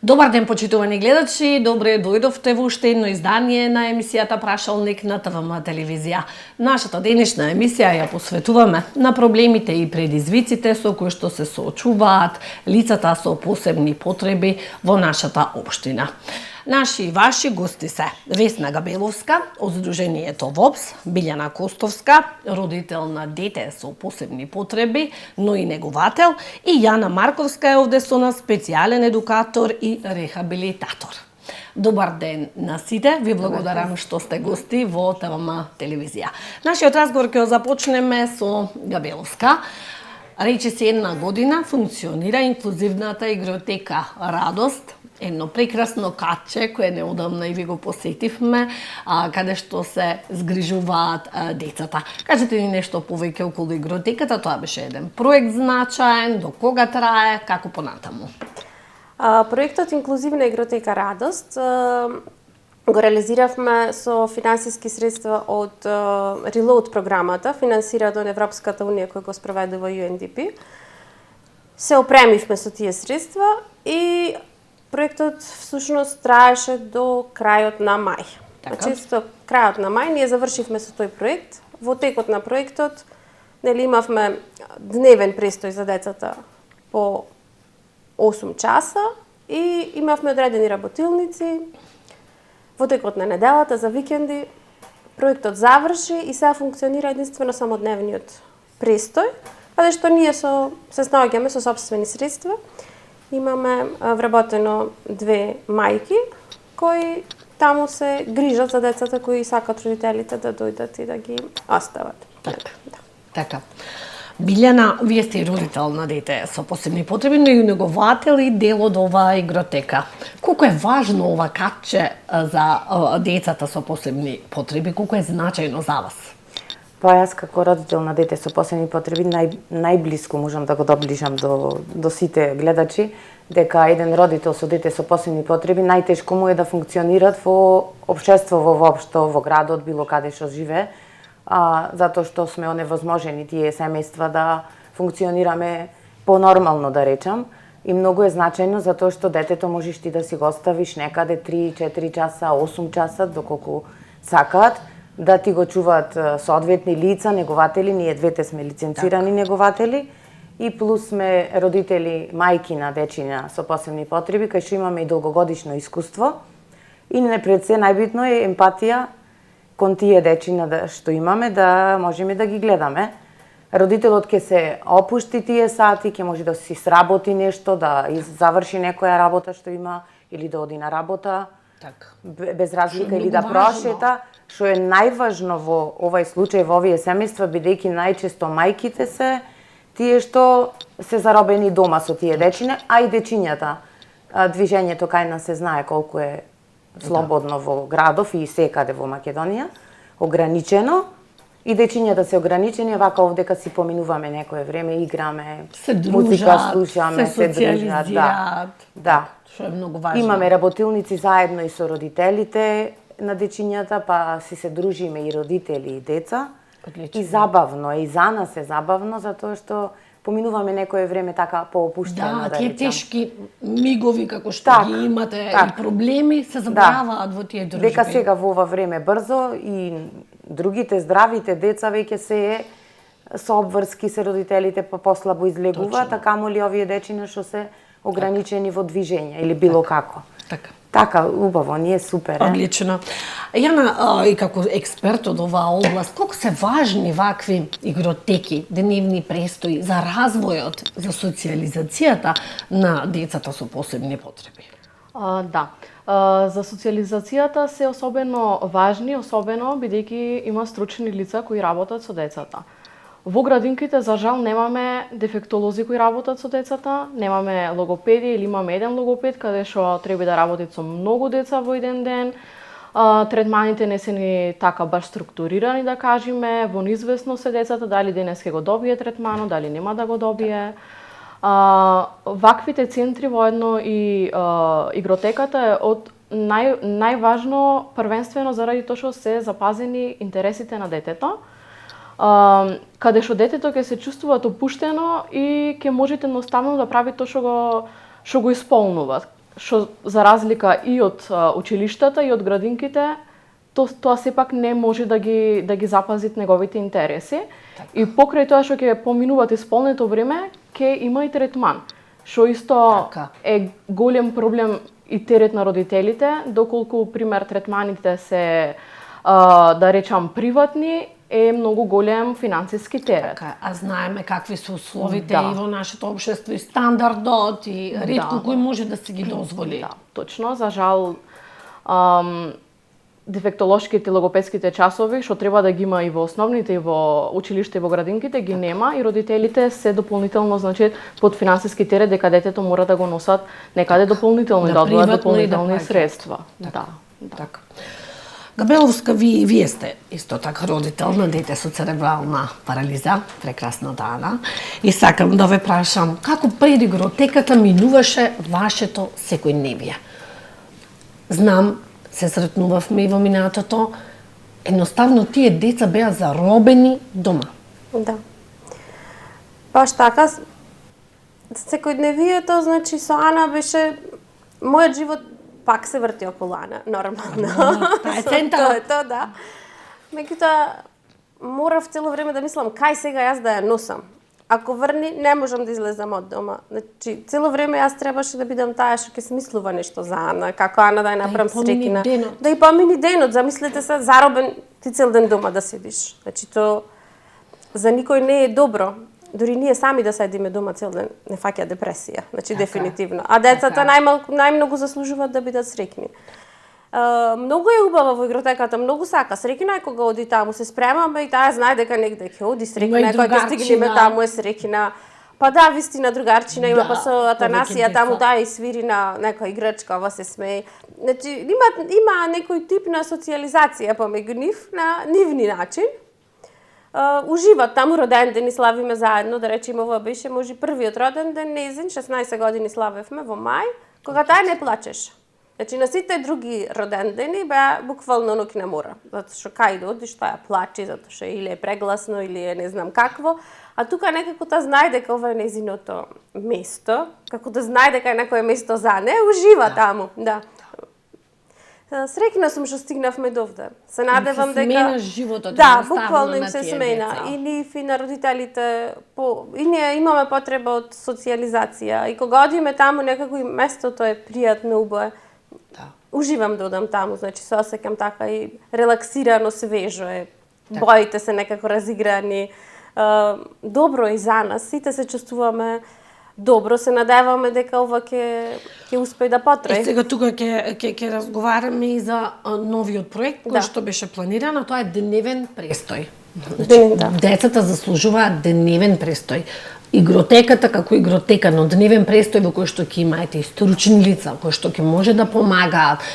Добар ден, почитувани гледачи, добре дојдовте во уште едно издание на емисијата Прашалник на ТВМ телевизија. Нашата денешна емисија ја посветуваме на проблемите и предизвиците со кои што се соочуваат лицата со посебни потреби во нашата општина. Наши и ваши гости се Весна Габеловска од Сдруженијето ВОПС, Билјана Костовска, родител на дете со посебни потреби, но и неговател, и Јана Марковска е овде со нас, специјален едукатор и рехабилитатор. Добар ден на сите, ви благодарам што сте гости во ТВМ телевизија. Нашиот разговор ќе го започнеме со Габеловска. Речиси една година функционира инклузивната игротека Радост, едно прекрасно катче кое неодамна и ви го посетивме, каде што се згрижуваат децата. Кажете ни нешто повеќе околу игротеката, тоа беше еден проект значаен, до кога трае, како понатаму? Проектот Инклузивна игротека Радост го реализиравме со финансиски средства од Reload програмата, финансирана од Европската унија која го спроведува UNDP. Се опремивме со тие средства и проектот всушност траеше до крајот на мај. Значи, со крајот на мај ние завршивме со тој проект. Во текот на проектот имавме дневен престој за децата по 8 часа и имавме одредени работилници. Во текот на неделата, за викенди, проектот заврши и сега функционира единствено самодневниот престој, каде што ние се снаоѓаме со сопствени средства. Имаме вработено 2 мајки кои таму се грижат за децата кои сакат родителите да дојдат и да ги остават. Така. Билјана, вие сте и родител на дете со посебни потреби, но и неговател и дел од оваа игротека. Колку е важно ова катче за децата со посебни потреби, колку е значајно за вас? Па јас како родител на дете со посебни потреби најблиску можам да го доближам до сите гледачи, дека еден родител со дете со посебни потреби најтешко му е да функционират во општеството воопшто, во градот, било каде што живее, затоа што сме оневозможени тие семејства да функционираме понормално, да речам. И многу е значајно затоа што детето можеш ти да си го оставиш некаде 3-4 часа, 8 часа, доколку сакаат, да ти го чуваат соодветни лица, негователи, ние двете сме лиценцирани негователи, и плюс сме родители, мајки на дечиња со посебни потреби, кај што имаме и долгогодишно искуство. И пред се најбитно е емпатија кон тие дечиња што имаме, да можеме да ги гледаме. Родителот ќе се опушти тие сати, ќе може да си сработи нешто, да заврши некоја работа што има, или да оди на работа, без разлика, или да прошета. Што е најважно во овај случај, во овие семејства, бидејќи најчесто мајките се тие што се заробени дома со тие дечиња, а и дечињата. Движењето кај нас се знае колку е слободно во градов и секаде во Македонија, ограничено, и дечињата се ограничени, вака овдека си поминуваме некое време, играме, музика слушаме, се дружат. Да. Што е многу важно. Имаме работилници заедно и со родителите на дечињата, па си се дружиме и родители и деца. Отлично. И забавно, и за нас е забавно, затоа што поминуваме некое време така поопуштено, да тие речам. тешки мигови како што ги имате и проблеми се забораваат во тие дружби. Дека сега во ова време брзо и другите здравите деца веќе се со обврски се родителите послабо излегуваат, а камоли овие дечиња што се ограничени во движење или било како. Така, убаво, ние супер. Одлично. Јана, и како експерт од оваа област, колку се важни вакви игротеки, дневни престои за развојот, за социјализацијата на децата со посебни потреби? За социјализацијата се особено важни, особено бидејќи има стручни лица кои работат со децата. Во градинките, за жал, немаме дефектолози кои работат со децата, немаме логопеди или имаме еден логопед каде што треба да работи со многу деца во еден ден. Третманите не се ни така баш структурирани, да кажеме, во неизвестно се децата дали денес ќе го добие третманот, дали нема да го добие. Ваквите центри воедно и игротеката е од најважно првенствено заради тоа што се запазени интересите на детето. Каде што детето ќе се чувствува опуштено и ќе можете едноставно да прави тоа што го исполнува. што за разлика и од училиштата и од градинките, тоа сепак не може да ги запазит неговите интереси. И покрај тоа што ќе поминуваат исполнето време, ќе има и третман, што исто е голем проблем и терет на родителите, доколку пример третманите се да речам приватни, е многу голем финансиски терет. Така, а знаеме какви се условите и во нашето општество и стандардот и ретко кој може да се ги дозволи. Да, точно, за жал дефектолошките и логопедските часови, што треба да ги има и во основните, и во училиште, и во градинките, ги нема и родителите се дополнително, значи, под финансиски терет дека детето мора да го носат некаде дополнително и да одвојат дополнителни средства. Да. Така. Габеловска, вие сте исто така родител на дете со церебрална парализа, прекрасна Дана, и сакам да ве прашам, како преди гротеката минуваше вашето секојдневие? Знам, се сретнувавме и во минатото, едноставно тие деца беа заробени дома. Да. Баш така, секојдневието, значи, со Ана беше, мојот живот пак се врти околу Ана, нормално. Тоа е центарот. Тоа, да. Меѓутоа, морав цело време да мислам, кај сега јас да ја носам. Ако врни, не можам да излезам од дома. Значи, цело време јас требаше да бидам таа што ќе смислува нешто за Ана, како Ана да ја направам среќина. Да и помини денот, замислете се, заробен ти цел ден дома да седиш. Значи, то за никој не е добро. Дори ние сами да седиме дома цел ден не фаќа депресија, значи дефинитивно. А децата најмногу заслужуваат да бидат среќни. Многу е убава во игротеката, многу сака. Среќна е кога оди таму, се спремаме и таа знае дека негде ќе оди среќна, кога ќе стигнеме таму е среќна. Па да, вистина другарчина има, па со Атанасија таму и свири на некоја играчка, ова се смее. Значи има некој тип на социјализација помеѓу нив на нивни начин. Уживат таму, роден ден и славиме заедно, да речеме ова беше може првиот роден ден незин, 16 години славевме во мај, кога таа не плачеше. Значи на сите други роден дени беа буквално ноќ на мора, затоа што кај да одиш таа плаче, затоа што или е прегласно или е не знам какво, а тука некако таа знае дека ова е незиното место, како да знае дека е некое место за неа, ужива таму, да. Среќна сум што стигнавме довде. Се надевам дека смена животот. Да, буквално им се смена. И нив и на родителите, и ние имаме потреба од социјализација. И кога одиме таму, некако и местото е пријатно, убаво. Да. Уживам да одам таму, значи се осеќам така и релаксирано, свежо е. Боите се некако разиграни. Добро и за нас, сите се чувствуваме добро, се надеваме дека ова ќе успее да потрае. Сега тука ќе разговараме и за новиот проект кој што беше планирано, тоа е дневен престој. Значи, децата заслужуваат дневен престој. Игротеката како игротека, но дневен престој во кој што ќе имаете и стручни лица, кои што ќе може да помагаат.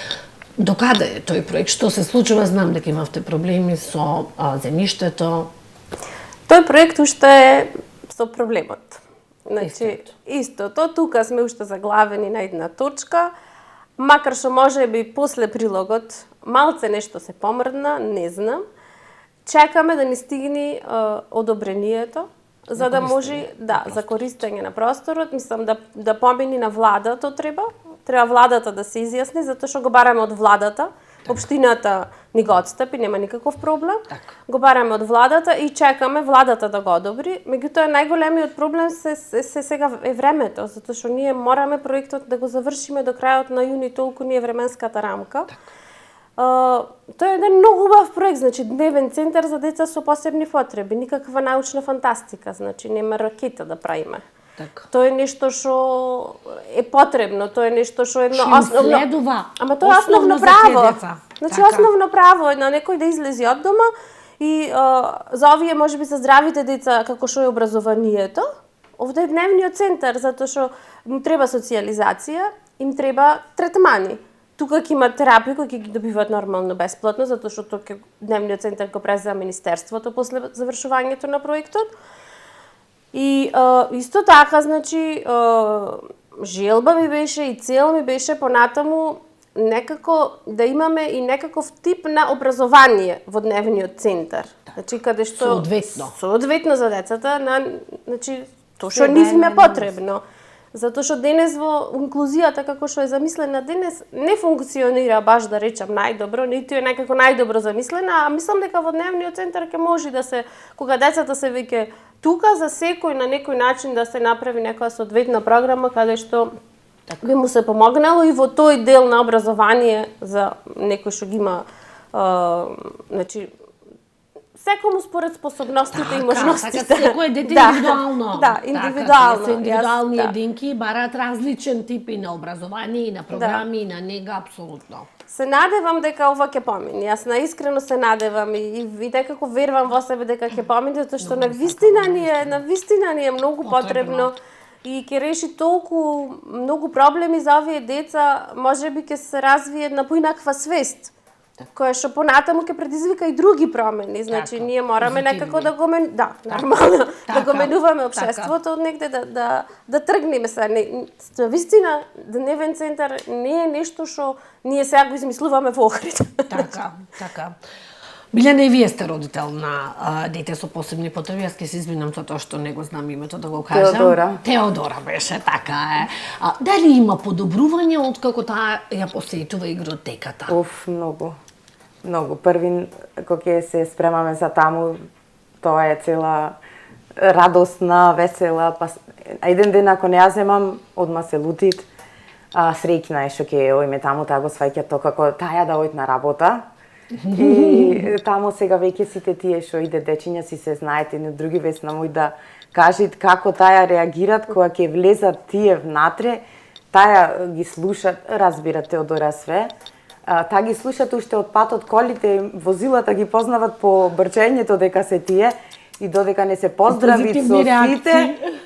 Докаде е тој проект? Што се случува? Знам дека имавте проблеми со земјиштето. Тој проект уште е со проблемот. Значи, истото, тука сме уште заглавени на една точка, макар што може би после прилогот малце нешто се помрдна, не знам. Чекаме да ни стигне одобрението, за да може, за користење на просторот, мислам да помини на владата треба владата да се изјасни, затоа што го бараме од владата. Општината ни го отстапи, нема никаков проблем. Го бараме од владата и чекаме владата да го одобри. Меѓутоа најголемиот проблем се сега е времето, затоа што ние мораме проектот да го завршиме до крајот на јуни, толку ни е временската рамка. Тоа е еден многу убав проект, значи дневен центар за деца со посебни потреби, никаква научна фантастика, значи нема ракета да правиме. Тоа е нешто што е потребно, тоа е нешто што е основно. Ама тоа е основно право. Значи основно право е на некој да излезе од дома и за овие можеби за здравите деца како што е образованието, овде е дневниот центар затоа што им треба социјализација, им треба третмани. Тука ќе има терапија кои ќе ги добиваат нормално бесплатно затоа што тоа дневниот центар го презема министерството после завршувањето на проектот. И исто така, значи, желба ми беше и цел ми беше понатаму некако да имаме и некаков тип на образование во дневниот центар. Значи, каде што соодветно за децата, значи, тоа што нив им е потребно. Затоа што денес во инклузијата како што е замислена денес не функционира баш да речам најдобро, ниту е некако најдобро замислена, а мислам дека во дневниот центар ќе може да се, кога децата се веќе тука, за секој на некој начин да се направи некоја соодветна програма каде што би му се помогнало и во тој дел на образование за некој што ги има, значи, секому според способностите и можностите. Така, секој дете индивидуално. Да, индивидуално. Така, индивидуални Јас, единки бараат различен тип и на образование, и на програми, и на нега, апсолутно. Се надевам дека ова ќе помине. Јас наискрено се надевам и некако верувам во себе дека ќе помине, затоа што навистина ни е многу потребно и ќе реши толку многу проблеми за овие деца, можеби ќе се развие една поинаква свест, која што понатаму ќе предизвика и други промени. Значи, ние мораме некако да го нормално, да го менуваме општеството од негде, да тргнеме се. Вистина, дневен центар не е нешто што ние сега го измислуваме во Охрид. Така. Билјана, и вие сте родител на дете со посебни потреби. Јас ќе се извинам за тоа што не го знам името да го кажам. Теодора беше, така е. Дали има подобрување откако таа ја посетува игротеката? Многу. Првин, кога ќе се спремаме за таму, тоа е цела радосна, весела, па еден ден ако не ја земам, одма се лутит. Среќна е што ќе ојме таму, таа го сваќа тоа како таја да ојд на работа. И таму сега веќе сите тие што иде дечиња си се знаете на други весна мој да кажат како таја реагират кога ќе влезат тие внатре, таја ги слушат, разбират Теодора све. Таа ги слушат уште од патот колите, возилата ги познават по брчењето дека се тие и додека не се поздрави со сите,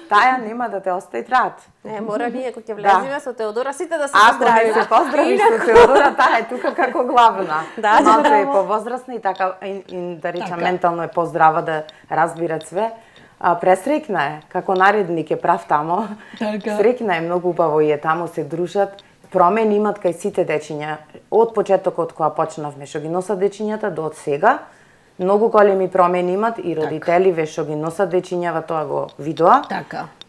таја нема да те остави трат. Не, мора ние кога ќе влеземе со Теодора сите да се поздравиме. Ако не се поздрави со Теодора, таа е тука како главна. Малку е повозрасна и така да речам ментално е поздрава да разбират све. Пресрекна е, како наредник е прав тамо. Срекна е, многу убаво и е тамо, се дружат. Промени имат кај сите дечиња. Од почетокот кога почнавме што ги носат дечињата до од сега, многу големи промени имат и родителиве што ги носат дечињава, тоа го видоа.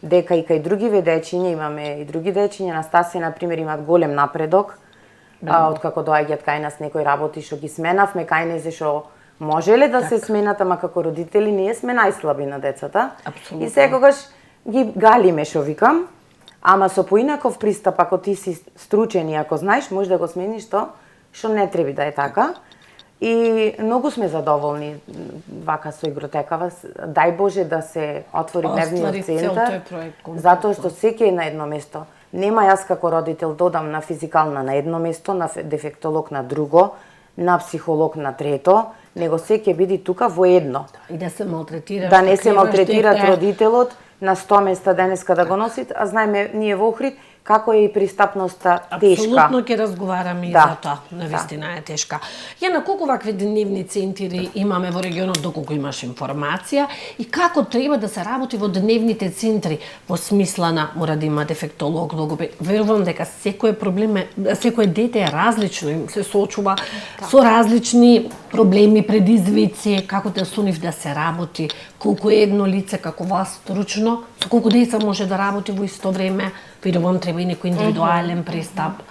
Дека и кај другиве дечиња, имаме и други дечиња, Настасија на пример имаат голем напредок. Откако доаѓаат кај нас некои работи што ги сменавме, кај незе што можеле да се сменат, ама како родители ние сме најслаби на децата. И секогаш ги галиме што викам. Ама со поинаков пристап, ако ти си стручен и ако знаеш, можеш да го смениш тоа што не треба да е така. И многу сме задоволни вака со игротекава. Дај Боже да се отвори дневниот центар, затоа што секој е на едно место. Нема јас како родител додам на физикална на едно место, на дефектолог на друго, на психолог на трето, него секој биде тука во едно. И да се малтретира. Да не се малтретират родителот на 100 места денеска да го носит, а знаеме ние во Охрид како е и пристапноста тешка. Апсолутно ќе разговараме и за тоа, навистина е тешка. Јана, колку вакви дневни центри имаме во регионот, доколку имаш информација, и како треба да се работи во дневните центри, во смисла на мора да има дефектолог, логопед. Верувам дека секој дете е различно, им се соочува со различни проблеми, предизвици, како со нив да се работи, колку едно лице како вас стручно, со колку деца може да работи во исто време. Верувам треба и некој индивидуален пристап.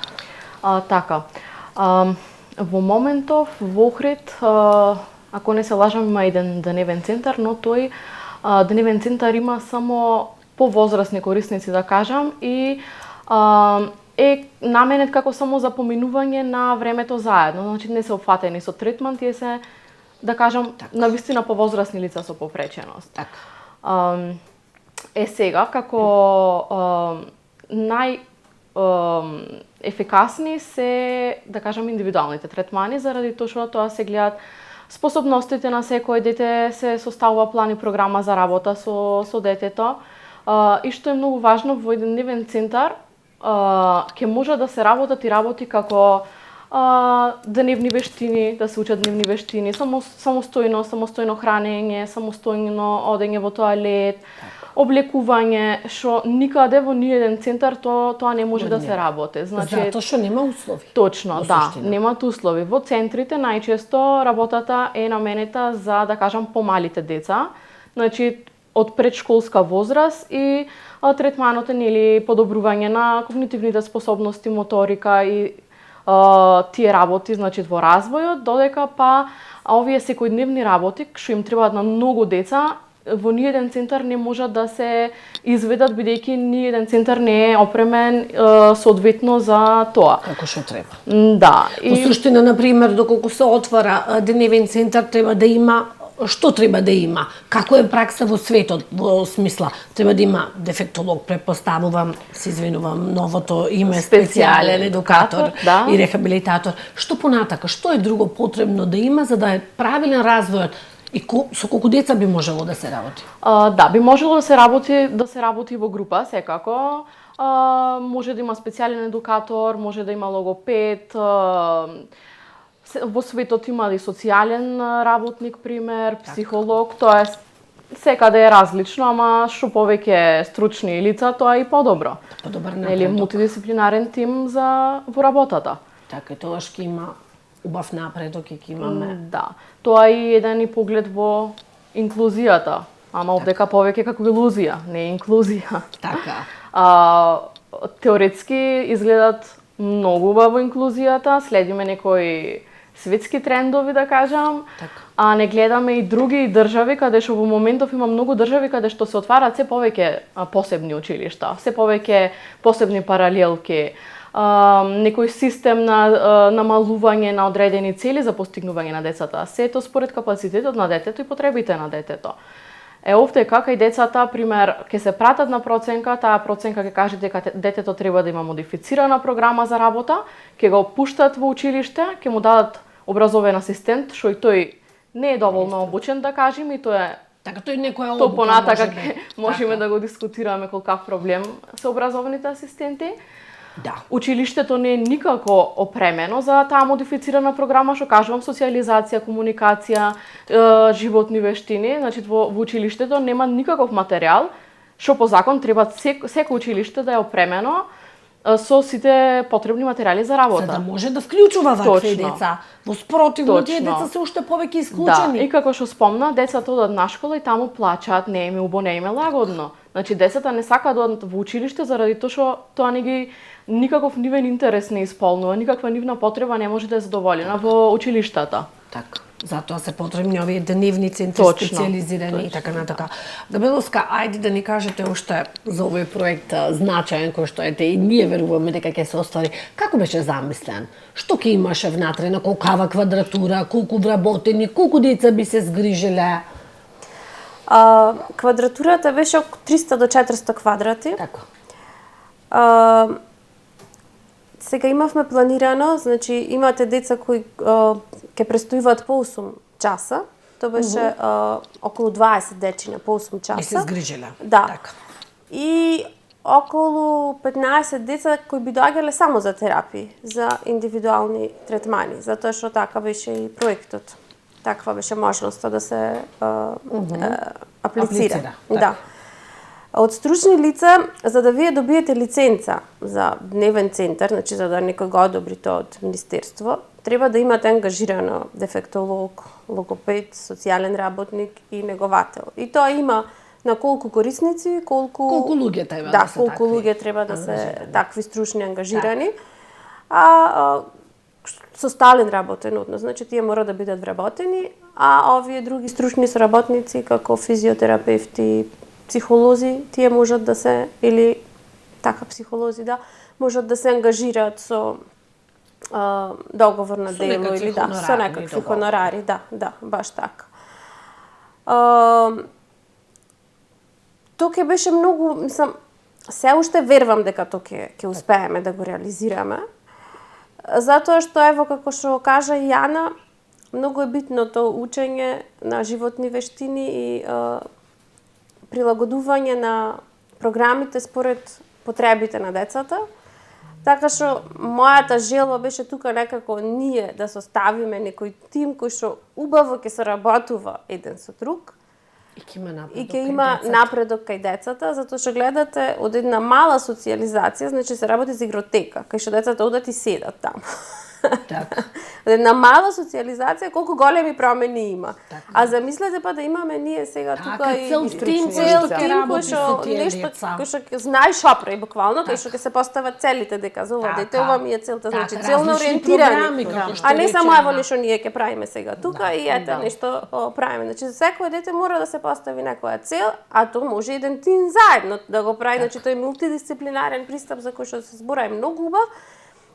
Така. Во моментов во Охрид, ако не се лажам, има еден дневен центар, но тој дневен центар има само повозрасни корисници, да кажам, и е наменет како само за поминување на времето заедно. Значи не се опфатени со третман, тие се, да кажам, навистина повозрасни лица со попреченост. Сега, како ефикасни се, да кажам, индивидуалните третмани, заради тоа се гледат способностите на секој дете, се составува план и програма за работа со детето. И што е многу важно, во еден дневен центар ќе може да се работат и работи како дневни вештини, да се учат дневни вештини, самостојно хранење, самостојно одење во тоалет, облекување, што никаде во ниеден центар тоа не може да се работи. Значи, затоа што нема услови. Точно, да, немаат услови. Во центрите најчесто работата е наменета за, да кажам, помалите деца. Значи, од предшколска возраст и третманот е нели подобрување на когнитивните способности, моторика и тие работи, значи во развојот, додека па овие секојдневни работи што им требаат на многу деца во ниеден центар не можат да се изведат бидејќи ниеден центар не е опремен соодветно за тоа. Како што треба. Да. Во суштина, на пример, доколку се отвара деневен центар, треба да има што треба да има? Како е пракса во светот, во смисла? Треба да има дефектолог, претпоставувам, се извинувам, новото име, специјален едукатор да. И рехабилитатор. Што понатака, што е друго потребно да има за да е правилен развојот? И со колку деца би можело да се работи? Да, би можело да се работи во група, секако. Може да има специјален едукатор, може да има логопед, во светот има и социјален работник, пример, психолог, тоа е секаде е различно, ама што повеќе стручни лица, тоа е и подобро. Подобар Нели мултидисциплинарен тим за во работата. Така, тоа ќе има убав напредок и ќе имаме. Да, тоа е еден и поглед во инклузијата, ама овдека повеќе како илузија, не инклузија. Така. Теоретски изгледат многу убаво инклузијата, следиме некои светски трендови, да кажам, така. А не гледаме и други држави, каде што во моментов има многу држави каде што се отварат се повеќе посебни училишта, се повеќе посебни паралелки, некој систем на намалување на одредени цели за постигнување на децата. Сето според капацитетот на детето и потребите на детето. Овде како и децата, пример, ќе се пратат на проценка, таа проценка ќе каже дека детето треба да има модифицирана програма за работа, ќе го пуштат во училиште, ќе му дадат образовен асистент, што и тој не е доволно обучен, да кажем, и тоа е така, тој некоја то обука понатака така. можеме да го дискутираме колкав проблем се образованите асистенти. Да. Училиштето не е никако опремено за таа модифицирана програма, што кажувам, социјализација, комуникација, животни вештини. Значи во училиштето нема никаков материјал што по закон треба секој училиште да е опремено со сите потребни материјали за работа. За да може да вклучува вакви Точно. деца. Во спротивно тие Точно. деца се уште повеќе Да, исклучени. и како што спомна, децата одат на школа и таму плачаат, не им е убо, не им е лагодно. Значи децата не сакаат да одат во училиште заради тоа што тоа не ги никаков нивен интерес не исполнува, никаква нивна потреба не може да е задоволена во училиштата. Така. Затоа се потребни овие дневни центри специјализирани и така натака. Габеловска, ајде да ни кажете уште за овој проект значаен кој што ете и ние веруваме дека ќе се оствари. Како беше замислен? Што ќе имаше внатре, на колкава квадратура, колку вработени, колку деца би се згрижеле? Квадратурата беше околу 300 до 400 квадрати. Така. Сега имавме планирано, значи имате деца кои ќе престојуваат по 8 часа. Тоа беше околу 20 дечиња по 8 часа. И се згрижеле. Да. Така. И околу 15 деца кои би доаѓале само за терапии, за индивидуални третмани, затоа што така беше и проектот. Таква беше можноста да се аплицира. Да. Од стручни лица, за да вие добиете лиценца за дневен центар, значи за да некој го одобри тоа од Министерство, треба да имате ангажирано дефектолог, логопед, социјален работник и неговател. И тоа има на колку корисници, колку луѓе треба да да се колку такви луѓе треба да се ангажирани. такви стручни ангажирани. Со стален работен однос, значи тие мора да бидат вработени, а овие други стручни соработници како физиотерапевти, психолози, тие можат да се, или така психолози, да, можат да се ангажираат со договор на Со дело некакви или да, со хонорари, некакви договор. хонорари, да, баш така. Тоа ќе беше многу, мислам, се уште вервам дека тоа ќе успееме да го реализираме. Затоа што ево како што кажа и Јана, многу е битно тоа учење на животни вештини и прилагодување на програмите според потребите на децата. Така што мојата желба беше тука некако ние да составиме некој тим кој што убаво ќе се работува еден со друг И ќе има напредок. и ќе има напредок кај децата, затоа што гледате од една мала социјализација, значи се работи за игротека, кај што децата одат и седат таму. Така. Една мала социализација, колку големи промени има. А замислете па да имаме ние сега тука и цел тим цел кој тим работи кој со што тие нешто деца. кој што ќе знае шопре буквално, кој што ќе се постават целите дека за ова Така. дете ова ми е целта, значи Така, целно различни програми, ориентирани. како што А не само рече ево Ана. нешто ние ќе правиме сега тука и ете нешто правиме. Значи за секое дете мора да се постави некоја цел, а тоа може еден тим заедно да го прави, значи тој мултидисциплинарен пристап за кој што се збора е многу убав.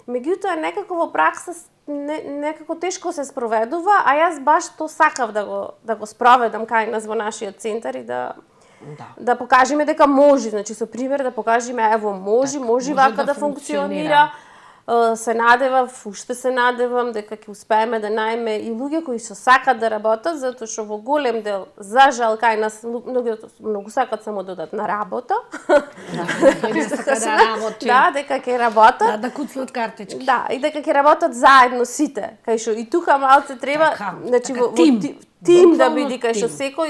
Меѓутоа некако во пракса некако тешко се спроведува, а јас баш то сакав да го спроведам кај нас во нашиот центар и да покажеме дека може, значи со пример да покажеме ево може може вака да да функционира. Се надевав, уште се надевам дека ќе успееме да најме и луѓе кои што сакат да работат, затоа што во голем дел, за жал, кај нас многу сакат само да одат на работа. Да работи. Да, дека ќе работат. Да куцнат картички. Да, и дека ќе работат заедно сите. Кај што и тука малце треба, Така, значи така, во тим. тим да Буквално биде кај што тим. секој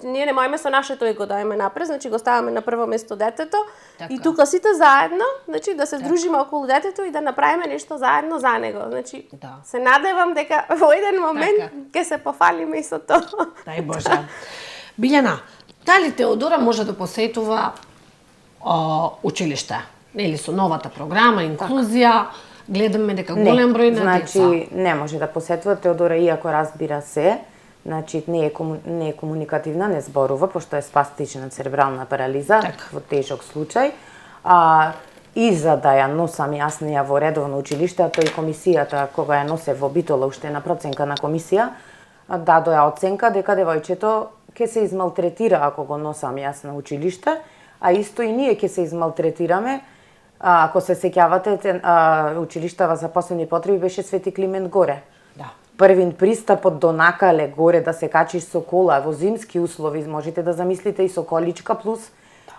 ние не можеме со нашето его да имаме напред, значи го ставаме на прво место детето Така. и тука сите заедно, значи да се здружиме околу детето и да направиме нешто заедно за него. Значи Да. се надевам дека во еден момент Така. ќе се пофалиме и со тоа. Дај Боже. Билјана, дали Теодора може да посетува училиште? Нели со новата програма, инклузија, гледаме дека голем број на значи, деца. не може да посетува Теодора, иако разбира се, значи не е комуникативна, не зборува, пошто е спастична церебрална парализа Така. во тежок случај. И за да ја носам јас неја во редовно училиште, а тој комисијата кога ја носе во Битола уште на проценка на комисија, дадоа оценка дека девојчето ќе се измалтретира ако го носам јас на училиште, а исто и ние ќе се измалтретираме. Ако се сеќавате, училиштава за посебни потреби беше Свети Климент горе. Да. Првин пристапот до накале горе да се качиш со кола во зимски услови, можете да замислите и со количка плюс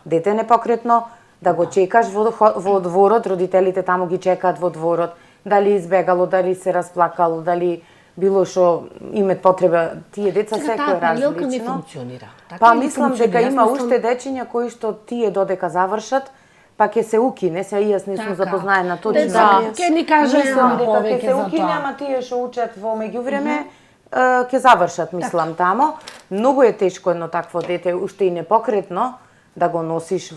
дете непокретно, да го чекаш во дворот, родителите таму ги чекаат во дворот, дали избегало, дали се расплакало, дали било што имат потреба, тие деца секој паралелка не различно. функционира. Така Па не мислам функционира. дека Јас има мислам- уште дечиња кои што тие додека завршат, па ќе се укине, се и јас не сум Така. запознаена точно. Да, ќе ни каже Мислам Ана дека ќе повеќе се за укине, тоа. ама тие што учат во меѓувреме ќе завршат, мислам, тамо. Многу е тешко едно такво дете, уште и непокретно, да го носиш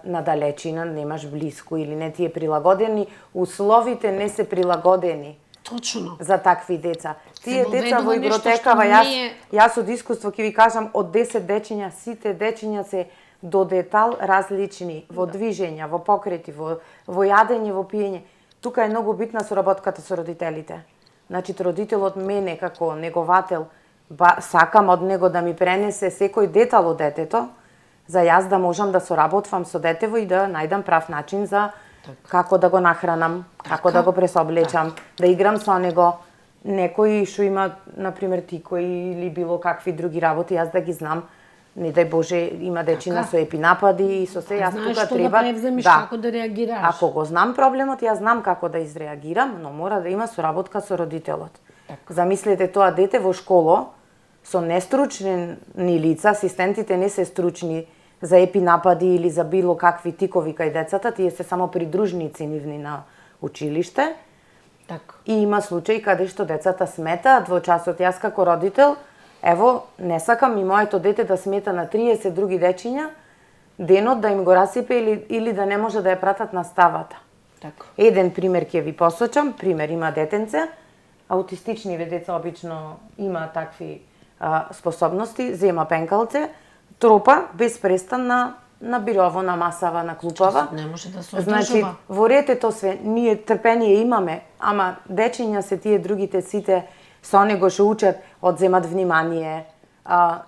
на далечина, немаш блиску или не ти е прилагодени, условите не се прилагодени Точно. за такви деца. Тие Се деца во доведува нешто игротекава, што јас од искуство ќе ви кажам, од 10 дечиња, сите дечиња се до детал различни во движења, во покрети, во јадење, во пиење. Тука е многу битна соработката со родителите. Значи, родителот мене како неговател, сакам од него да ми пренесе секој детал од детето, за јас да можам да соработвам со детево и да најдам прав начин за како да го нахранам, како да го пресоблечам, да играм со него. Некои што има, например, тикои или било какви други работи, јас да ги знам. Не дај Боже, има дечина со епинапади и со се, јас Знаеш тука што треба да превземиш, како да реагираш. Ако го знам проблемот, јас знам како да изреагирам, но мора да има соработка со родителот. Замислете тоа дете во школо со нестручни лица, асистентите не се стручни за епинапади или за било какви тикови кај децата, тие се само придружници нивни на училиште. Така. И има случаи каде што децата сметаат во часот. Јас како родител, ево, не сакам и моето дете да смета на 30 други дечиња, денот да им го расипе или да не може да ја пратат наставата. Така. Еден пример ќе ви посочам, пример има детенце, аутистичниве деца обично има такви способности, зема пенкалце, тропа без престан на бирово, на масава, на клупава. Не може да се Значи, одржува. во ретето све, ние трпение имаме, ама дечиња се тие другите сите со него што учат, одземат внимание,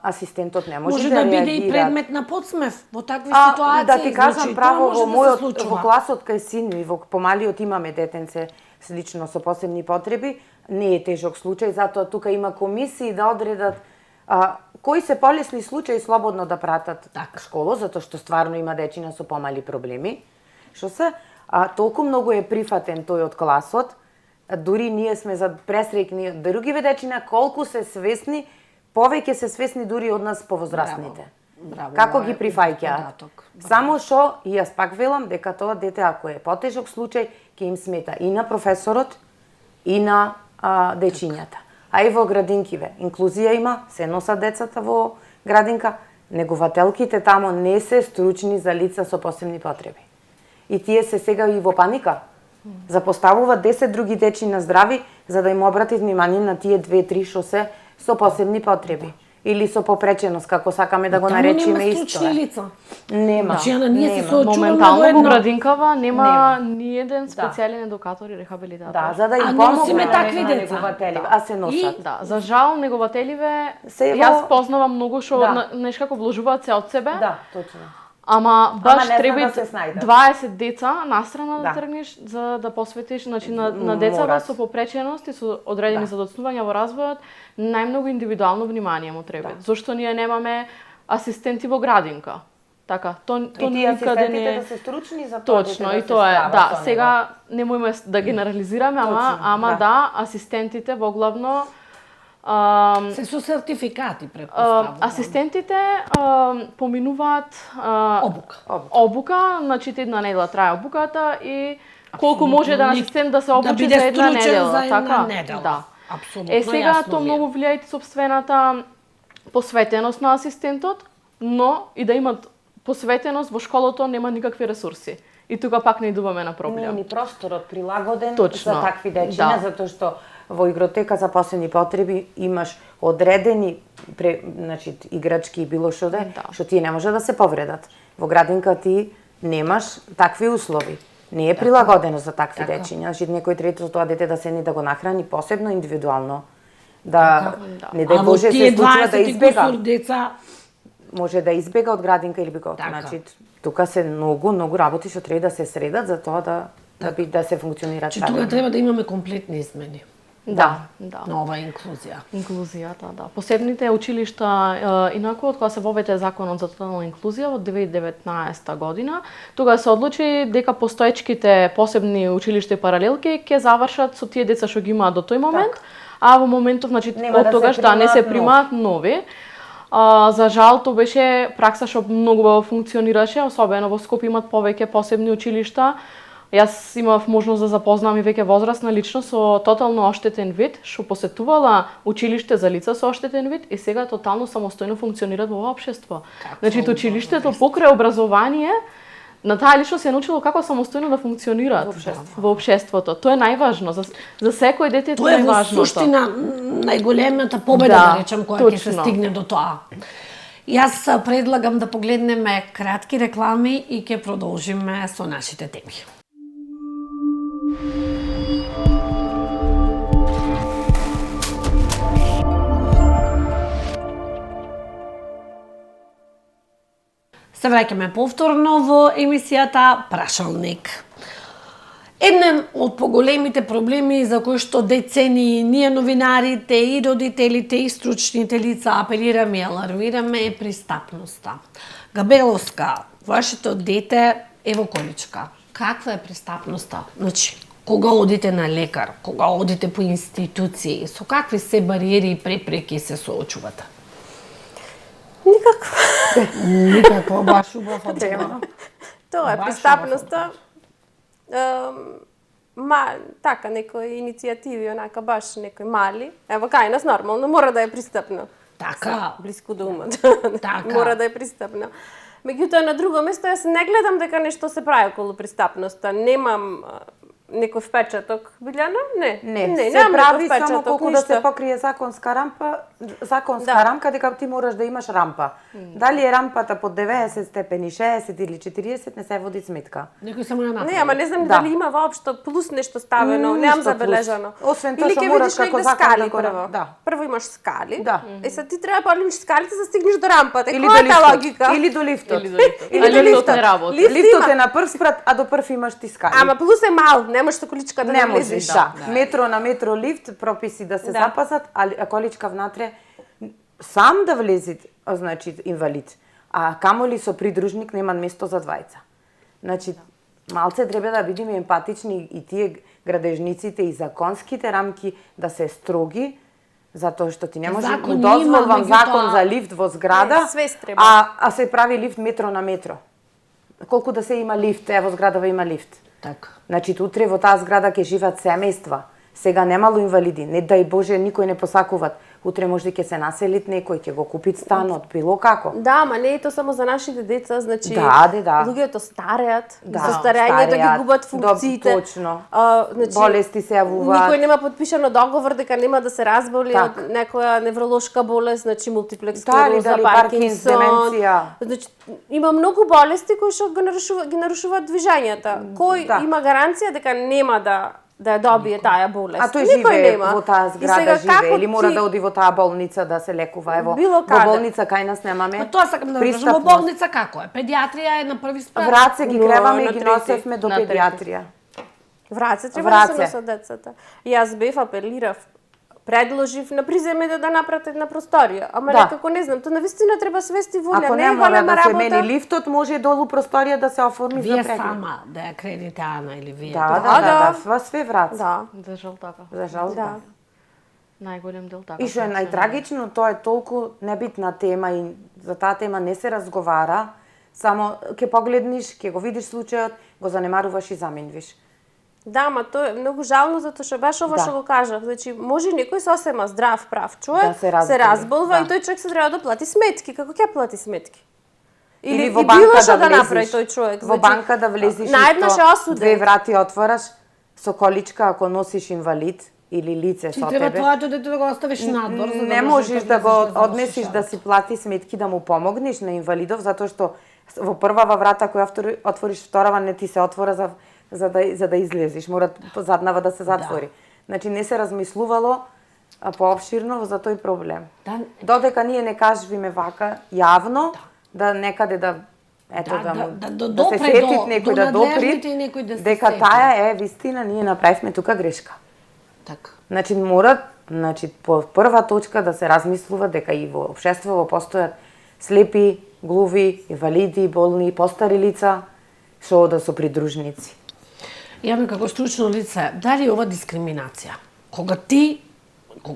асистентот не може да биде реагира. и предмет на подсмев во такви ситуации. Да ти кажам значи, право, тоа може во да се мојот случува. во класот кај син ми, во помалиот имаме детенце слично со посебни потреби, не е тежок случај, затоа тука има комисии да одредат кои се полесни случаи слободно да пратат школо, затоа што стварно има дечина со помали проблеми. Што се толку многу е прифатен тој од класот, дури ние сме за пресрекни другиве дечина колку се свесни, повеќе се свесни дури од нас повозрастните. Браво, Како ова ги е прифаќаат? податок. Само што и јас пак велам дека тоа дете ако е потежок случај ќе им смета и на професорот и на дечињата. А и во градинкиве, инклузија има, се носат децата во градинка, негователките тамо не се стручни за лица со посебни потреби. И тие се сега и во паника. Запоставуваат 10 други дечи на здрави за да им обратат внимание на тие 2-3 што се со посебни потреби или со попреченост, како сакаме да го наречиме исто. исто. Нема стручни лица. Нема. Значи, ние се нема. соочуваме Моментално во едно. градинкава нема ни еден специјален едукатор и рехабилитатор. Да, за да им носиме помогнат такви на деца. негователиве, а се носат. Да, за жал негователиве Се јас во- познавам многу што Да. неш како вложуваат се од себе. Да, точно. Ама баш не треба знаат да се снајдат. 20 деца настрана да Да. тргнеш за да посветиш значи на деца Морат. со попреченост и со одредени задоцнувања во развојот, најмногу индивидуално внимание му треба. Зошто ние немаме асистенти во градинка? Така, то И тие никаде асистентите не да се стручни за тоа Точно, дете и се тоа е. справа Да, со него. сега немојме да генерализираме, Точно, ама да. да, асистентите во главно Се со сертификати, предпоставувам. асистентите поминуваат Обука. обука, значи една недела трае обуката и колку може еден асистент да се обучи биде за една стручен недела, за една така? недела. Да. Апсолутно Сега јасно тоа ми е. многу влијае и собствената посветеност на асистентот, но и да имат посветеност во школото нема никакви ресурси. И тука пак не идуваме на Не е проблем. ни просторот прилагоден Точно. за такви дечиња, Да. затоа што во игротека за посебни потреби имаш одредени значи играчки и било што да е, Да. што тие не може да се повредат. Во градинка ти немаш такви услови. Не е прилагодено за такви Така. дечиња. Значи некој трето тоа дете да седне да го нахрани посебно индивидуално. Да не дај А во Боже тие се случува да 20 избега. кусур деца, Може да избега од градинка или бикот. Така. Значи тука се многу работи што треба да се средат за тоа да се функционира че тука треба да имаме комплетни измени Да, да. на оваа инклузија. Инклузијата, да. Посебните училишта, инаку од кога се воведе законот за тотална инклузија во 2019 година, тога се одлучи дека постоечките посебни училишта и паралелки ќе завршат со тие деца што ги имаат до тој момент, а во моментов, значи, Нема од да се тогаш да не се примаат примаат нови. За жал, тоа беше пракса што многу убаво функционираше, особено во Скопје имат повеќе посебни училишта. Јас имав можност да запознам и веќе возрастна личност со тотално оштетен вид, што посетувала училиште за лица со оштетен вид и сега тотално самостојно функционираат во општество. Значи, училиштето покрај образование на таа личност се научило како самостојно да функционираат во општеството. Тоа е најважно за секој дете, Тоа е во најважното. суштина најголемата победа, Да, да речем, која ќе се точно. стигне до тоа. Јас предлагам да погледнеме кратки реклами и ќе продолжиме со нашите теми. Се враќаме повторно во емисијата Прашалник. Еден од поголемите проблеми за кои што децени ние новинарите и родителите и стручните лица апелираме и алармираме е пристапноста. Габеловска, вашето дете е во количка. Каква е пристапноста? Значи, кога одите на лекар, кога одите по институции, со какви се бариери и препреки се соочувате? Никакво, баш убав одговор. Тоа е Баш пристапноста. Така, некои иницијативи, онака баш некои мали. Ево, кај нас нормално, мора да е пристапно. Така. Блиску до умот. Така. Мора да е пристапно. Меѓутоа, на друго место, јас не гледам дека нешто се прави околу пристапноста. Немам некој впечаток. Билјана? Не. Не, се немам прави некој само колку да се ништо. покрие законска Да. рамка дека ти мораш да имаш рампа. Дали е рампата под 90 степени, 60 или 40, не се води сметка. Некој само ја направи. Не, ама не знам Да. дали има воопшто плюс нешто ставено, Ништо немам плюс. забележано. Освен тоа Или што ќе мораш видиш како негде закон скали да го прво. да. Прво имаш скали. Да. Sad ти треба да одиш скалите за да стигнеш до рампата. Или Која до е таа лифтот. логика? Или до лифтот. Или до лифтот. Или А до лифтот лифтот. не работи. Лифт Лифтот има. е на прв спрат, а до прв имаш ти скали. Ама плюс е мал, немаш со количка да не влезеш. можеш, да. Метро на метро лифт, прописи да се Да. запазат, а количка внатре сам да влези, значи инвалид. А камоли со придружник нема место за двајца. Значи, малце треба да бидеме емпатични и тие градежниците и законските рамки да се строги, затоа што ти не може Закон да дозволувам има, меѓутоа- закон за лифт во зграда, Не, свест треба. а се прави лифт метро на метро. Колку да се има лифт, во зградава има лифт. Така. Значи, утре во таа зграда ќе живеат семејства. Сега немало инвалиди, не дај Боже, никој не посакуваат. Утре може ќе се населит некој, ќе го купит станот, било како. Да, ама не е тоа само за нашите деца, значи Да. луѓето стареат, Да, со старењето ги губат стареат, функциите. точно. Значи, Болести се јавуваат. Никој нема подпишано договор дека нема да се разболи Так. од некоја невролошка болест, значи мултиплекс Дали, склероза, Паркинс, деменција. Значи има многу болести кои што ги нарушуваат движењата. Кој Да. има гаранција дека нема да ја добие таа болест? А тој Никој живее нема. во таа И зграда, сега како живее или мора ти- да оди во таа болница да се лекува. Ево, Било во каде. болница кај нас немаме. Па тоа сакам да кажам, во пристапност. болница како е? Педиатрија е на први спrat. Враце ги Но, креваме на и ги трети. носевме до На трети. педиатрија. Враце треба да се Враце. носат децата. И јас бев апелирав, предложив на приземјите да направат една просторија. Ама Да. некако не знам, тоа навистина треба свести во Ако не е не мора голема да се работа. мени лифтот, може долу просторија да се оформи за Вие преглед. сама да ја кредите Ана или вие? Да, во све враце. Да. За жал така. За жал, Да. да. Најголем дел така. И што е најтрагично, тоа е толку небитна тема и за таа тема не се разговара, само ќе погледнеш, ќе го видиш случајот, го занемаруваш и заменвиш. Да, ама тоа е многу жално затоа што баш ова Да. што го кажав. Значи, може некој сосема здрав, прав човек Да се разболва разболи, и тој човек се треба да плати сметки. Како ќе плати сметки? Или и во било банка што да направи влезеш. тој човек. Во банка да влезеш наеднаш е осуден. две врати отвораш со количка ако носиш инвалид или лице Ти со треба тебе. твоето дете да го оставиш надвор, за да Не можеш можеш да го влезеш однесиш да си плати сметки да му помогнеш на инвалидов затоа што во првава врата која отвориш, вторава не ти се отвора за да излезеш, мора заднава да се затвори. Значи не се размислувало поопширно за тој проблем. Да. Додека ние не кажеме вака јавно, да некаде да ето Да, му да се допре сетит до некој да допри надлежните и некој да се дека сети. таа е вистина, ние направивме тука грешка. Така. Значи по прва точка да се размислува дека и во општеството постојат слепи, глуви, инвалиди, болни, постари лица што да се придружници. Јаме како стручно лице, дали е ова дискриминација? Кога ти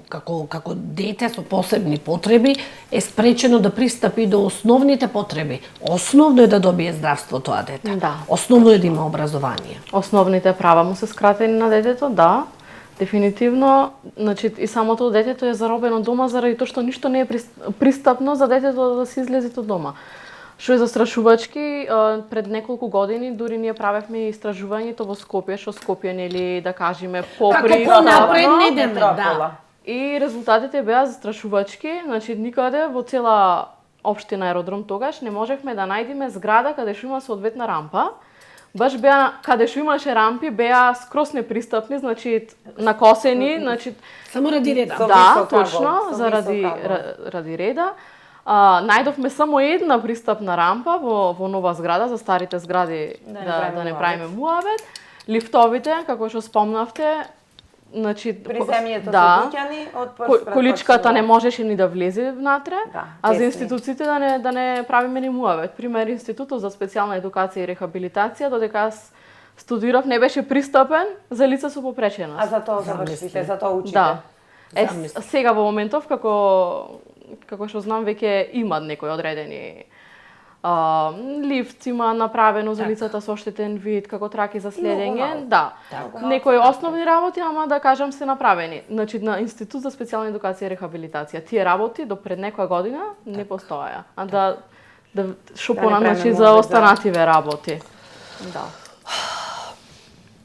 како дете со посебни потреби е спречено да пристапи до основните потреби. Основно е да добие здравство тоа дете. Да. Основно е да има образование. Основните права му се скратени на детето, да. Дефинитивно, значи и самото детето е заробено дома заради тоа што ништо не е пристапно за детето да се излезе од дома. Што е застрашувачки, пред неколку години дури ние правевме истражувањето во Скопје, што Скопје нели да кажеме Како понапред не идеме, да. метропола. И резултатите беа застрашувачки, значи никаде во цела општина Аеродром тогаш не можевме да најдеме зграда каде што има соодветна рампа. Баш беа каде што имаше рампи беа скрос непристапни, значи накосени, значи Само ради реда. Со да, висок точно, агол, со заради висок агол. ради реда. Најдовме само една пристапна рампа во нова зграда, за старите згради да не правиме муабет. Лифтовите, како што спомнавте, значи Приземјето да, со дуќани од прв количката не можеше ни да влезе внатре, Да, а за тесни. институциите да не правиме ни муавет. Пример, Институтот за специјална едукација и рехабилитација, додека аз студирав, не беше пристапен за лица со попреченост. А за тоа завршите, за тоа учите. Да. Замисли. Сега во моментов како што знам веќе има некои одредени лифт има направено за лицата со оштетен вид, како траки за следење, да. Некои основни работи, ама да кажам се направени. Значи на Институт за специјална едукација и рехабилитација тие работи до пред некоја година не постоја. А да што Да не значи правиме за муабет, останативе работи. Да.